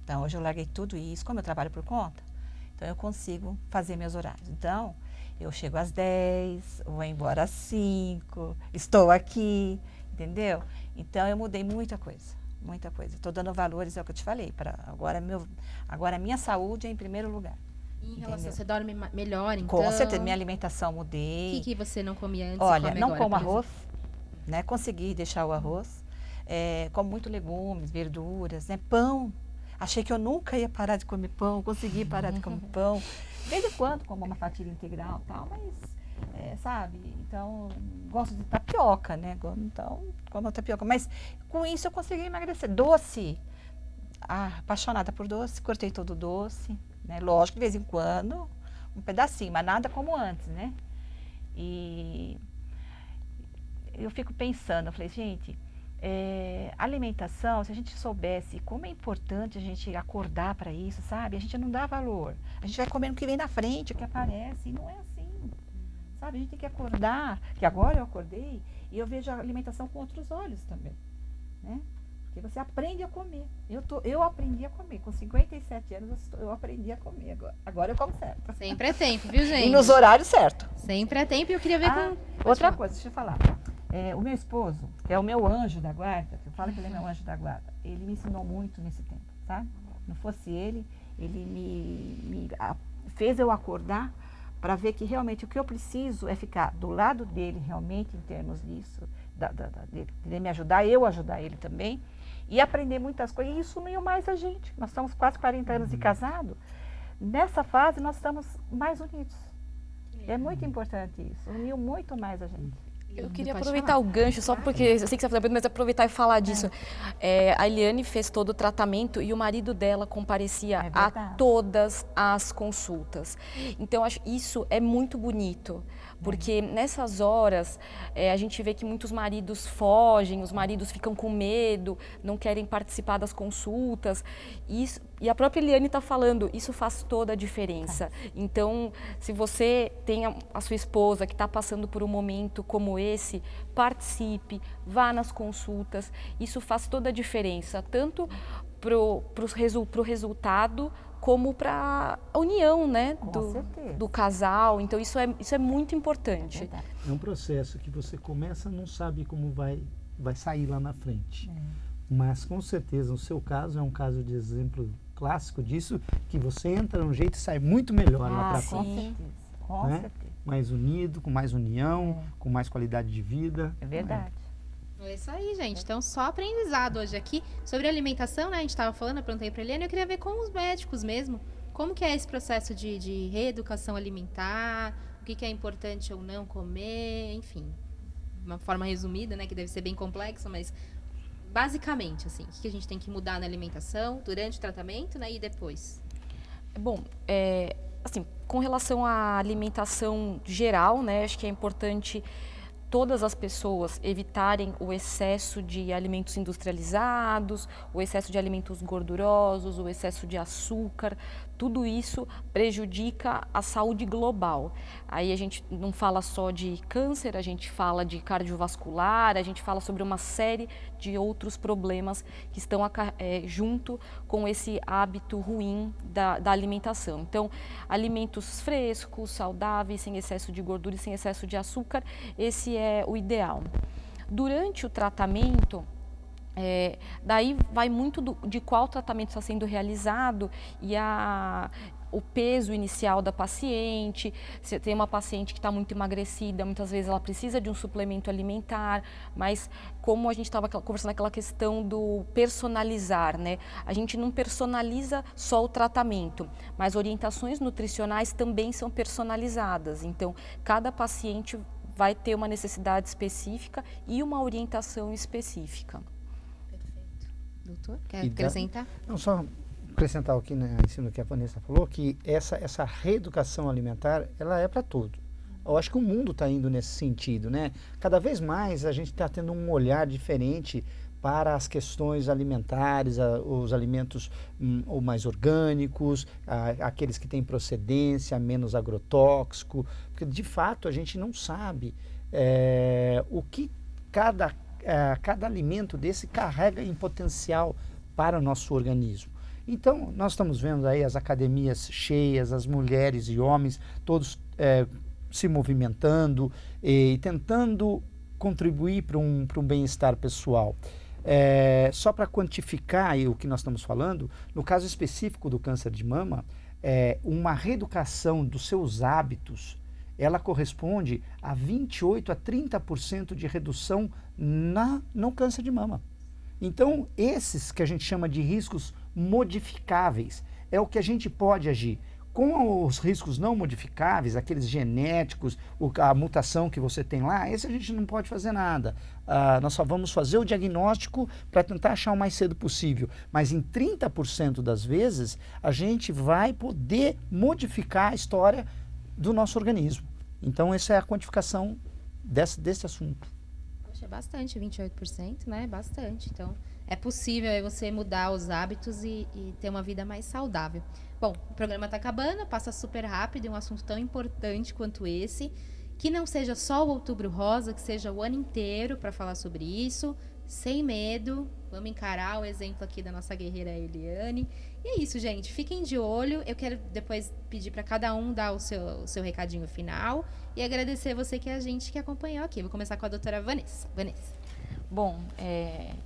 Então, hoje eu larguei tudo isso. Como eu trabalho por conta, então eu consigo fazer meus horários. Então, eu chego às 10, vou embora às 5, estou aqui, entendeu? Então, eu mudei muita coisa, muita coisa. Estou dando valores, é o que eu te falei. Agora, a minha saúde é em primeiro lugar. Em relação, você dorme melhor, então? Com certeza, minha alimentação mudei. O que você não comia antes? Olha, come não agora, como por arroz, né? Consegui deixar o arroz. Como muito legumes, verduras, né? Pão. Achei que eu nunca ia parar de comer pão, consegui parar de comer pão. De vez em quando como uma fatia integral e tal, mas, sabe? Então, gosto de tapioca, né? Então, como tapioca. Mas com isso eu consegui emagrecer. Doce, apaixonada por doce, cortei todo o doce, né? Lógico, de vez em quando, um pedacinho, mas nada como antes, né? E eu fico pensando, eu falei, gente, alimentação, se a gente soubesse como é importante a gente acordar para isso, sabe? A gente não dá valor. A gente vai comendo o que vem na frente, o que aparece, e não é assim, sabe? A gente tem que acordar, que agora eu acordei e eu vejo a alimentação com outros olhos também, né? Porque você aprende a comer. Eu aprendi a comer. Com 57 anos eu aprendi a comer agora. Agora eu como certo. Sempre é tempo, viu, gente? E nos horários certos. Sempre é tempo e eu queria ver Outra coisa, deixa eu falar. O meu esposo, que é o meu anjo da guarda, que eu falo que ele é meu anjo da guarda, ele me ensinou muito nesse tempo, sabe? Não fosse ele me fez eu acordar para ver que realmente o que eu preciso é ficar do lado dele realmente em termos disso, dele me ajudar, eu ajudar ele também, e aprender muitas coisas. E isso uniu mais a gente. Nós estamos quase 40 anos de casado. Nessa fase nós estamos mais unidos. É muito importante isso. Uniu muito mais a gente. Eu queria aproveitar o gancho, só porque eu sei que você vai fazer, mas aproveitar e falar disso. A Eliane fez todo o tratamento e o marido dela comparecia a todas as consultas. Então, acho isso é muito bonito, porque nessas horas a gente vê que muitos maridos fogem, os maridos ficam com medo, não querem participar das consultas. E a própria Eliane está falando, isso faz toda a diferença. Então, se você tem a sua esposa que está passando por um momento como esse, participe, vá nas consultas, isso faz toda a diferença, tanto para o resultado, como para a união, né, do casal. Então, isso é muito importante. É um processo que você começa, não sabe como vai sair lá na frente. Mas, com certeza, no seu caso, é um caso de exemplo clássico disso, que você entra de um jeito e sai muito melhor lá para frente. Com certeza. Mais unido, com mais união, com mais qualidade de vida. É verdade. É isso aí, gente. Então, só aprendizado hoje aqui sobre alimentação, né? A gente estava falando, eu perguntei para a Eliane, eu queria ver com os médicos mesmo, como que é esse processo de reeducação alimentar, o que é importante ou não comer, enfim. De uma forma resumida, né? Que deve ser bem complexa, mas basicamente, assim, o que a gente tem que mudar na alimentação durante o tratamento, né? E depois. Bom, assim, com relação à alimentação geral, né? Acho que é importante todas as pessoas evitarem o excesso de alimentos industrializados, o excesso de alimentos gordurosos, o excesso de açúcar. Tudo isso prejudica a saúde global. Aí a gente não fala só de câncer, a gente fala de cardiovascular, a gente fala sobre uma série de outros problemas que estão junto com esse hábito ruim da alimentação. Então, alimentos frescos, saudáveis, sem excesso de gordura e sem excesso de açúcar, esse é o ideal. Durante o tratamento, daí vai muito de qual tratamento está sendo realizado e o peso inicial da paciente. Se tem uma paciente que está muito emagrecida, muitas vezes ela precisa de um suplemento alimentar, mas como a gente estava conversando aquela questão do personalizar, né? A gente não personaliza só o tratamento, mas orientações nutricionais também são personalizadas. Então, cada paciente vai ter uma necessidade específica e uma orientação específica. Perfeito. Doutor, quer E acrescentar? Não, só acrescentar aqui, né, em cima do que a Vanessa falou, que essa reeducação alimentar, ela é para tudo. Eu acho que o mundo está indo nesse sentido, né? Cada vez mais a gente está tendo um olhar diferente para as questões alimentares, os alimentos ou mais orgânicos, aqueles que têm procedência, menos agrotóxico, porque de fato a gente não sabe o que cada alimento desse carrega em potencial para o nosso organismo. Então, nós estamos vendo aí as academias cheias, as mulheres e homens, todos se movimentando e tentando contribuir para um bem-estar pessoal. Só para quantificar aí o que nós estamos falando, no caso específico do câncer de mama, uma reeducação dos seus hábitos, ela corresponde a 28% a 30% de redução no câncer de mama. Então, esses que a gente chama de riscos modificáveis, é o que a gente pode agir. Com os riscos não modificáveis, aqueles genéticos, a mutação que você tem lá, esse a gente não pode fazer nada. Nós só vamos fazer o diagnóstico para tentar achar o mais cedo possível. Mas em 30% das vezes, a gente vai poder modificar a história do nosso organismo. Então, essa é a quantificação desse assunto. Poxa, é bastante, 28%, né? Bastante. Então, é possível aí você mudar os hábitos e ter uma vida mais saudável. Bom, o programa está acabando, passa super rápido, e um assunto tão importante quanto esse, que não seja só o Outubro Rosa, que seja o ano inteiro para falar sobre isso, sem medo. Vamos encarar o exemplo aqui da nossa guerreira Eliane. E é isso, gente. Fiquem de olho. Eu quero depois pedir para cada um dar o seu recadinho final e agradecer você que é a gente que acompanhou aqui. Vou começar com a doutora Vanessa. Vanessa. Bom,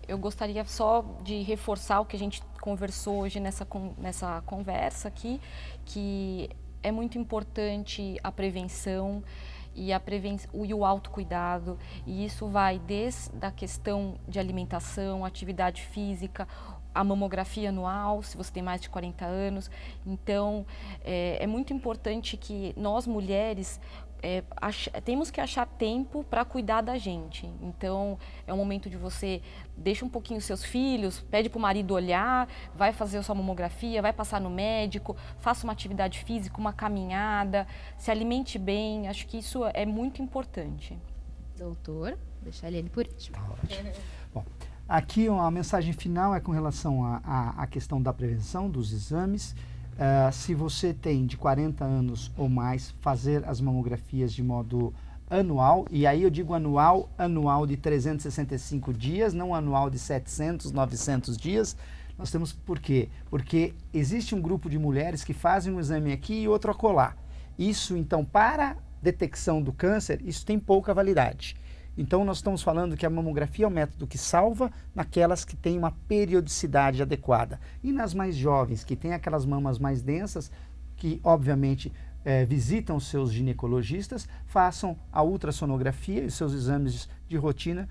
eu gostaria só de reforçar o que a gente conversou hoje nessa conversa aqui, que é muito importante a prevenção e o autocuidado, e isso vai desde a questão de alimentação, atividade física, a mamografia anual, se você tem mais de 40 anos. Então, é muito importante que nós, mulheres, temos que achar tempo para cuidar da gente. Então, é um momento de você deixa um pouquinho os seus filhos, pede para o marido olhar, vai fazer a sua mamografia, vai passar no médico, faça uma atividade física, uma caminhada, se alimente bem. Acho que isso é muito importante. Doutor, deixar a Eliane por último. Tá ótimo. Bom, aqui a mensagem final é com relação à questão da prevenção, dos exames. Se você tem de 40 anos ou mais, fazer as mamografias de modo anual, e aí eu digo anual de 365 dias, não anual de 700, 900 dias. Nós temos por quê? Porque existe um grupo de mulheres que fazem um exame aqui e outro acolá. Isso, então, para detecção do câncer, isso tem pouca validade. Então, nós estamos falando que a mamografia é o método que salva naquelas que têm uma periodicidade adequada. E nas mais jovens, que têm aquelas mamas mais densas, que obviamente visitam os seus ginecologistas, façam a ultrassonografia e os seus exames de rotina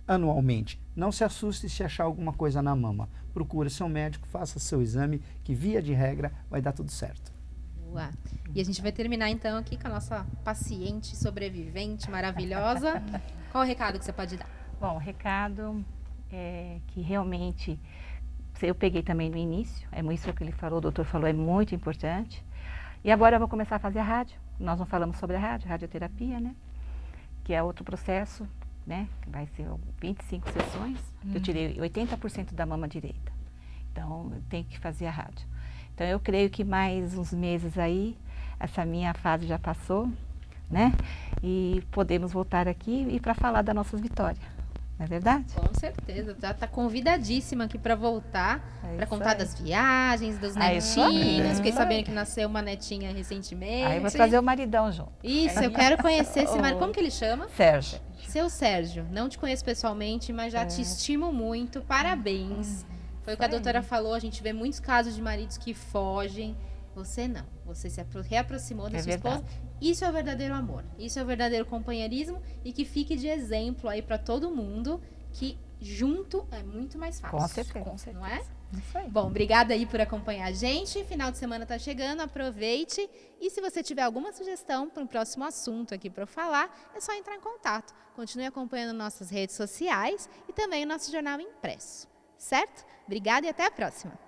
anualmente. Não se assuste se achar alguma coisa na mama. Procure seu médico, faça seu exame, que via de regra vai dar tudo certo. Boa. E a gente vai terminar então aqui com a nossa paciente sobrevivente maravilhosa. Qual o recado que você pode dar? Bom, o recado é que realmente eu peguei também no início, isso que ele falou, o doutor falou, é muito importante. E agora eu vou começar a fazer a rádio. Nós não falamos sobre a radioterapia, né? Que é outro processo, né? Vai ser 25 sessões. Eu tirei 80% da mama direita. Então, eu tenho que fazer a rádio. Então, eu creio que mais uns meses aí, essa minha fase já passou, né? E podemos voltar aqui e para falar da nossa vitória. Não é verdade? Com certeza. Já está convidadíssima aqui para voltar, para contar das viagens, dos netinhos. Fiquei sabendo que nasceu uma netinha recentemente. Aí eu vou trazer o maridão junto. Isso, eu quero conhecer esse marido. Como que ele chama? Sérgio. Seu Sérgio. Não te conheço pessoalmente, mas já te estimo muito. Parabéns. Foi o que a doutora falou, a gente vê muitos casos de maridos que fogem. Você não. Você se reaproximou da sua esposa. Isso é o verdadeiro amor. Isso é o verdadeiro companheirismo e que fique de exemplo aí para todo mundo que junto é muito mais fácil. Com certeza. Não é? Isso aí. Bom, obrigada aí por acompanhar a gente. Final de semana está chegando, aproveite. E se você tiver alguma sugestão para um próximo assunto aqui para eu falar, é só entrar em contato. Continue acompanhando nossas redes sociais e também o nosso jornal impresso. Certo? Obrigada e até a próxima.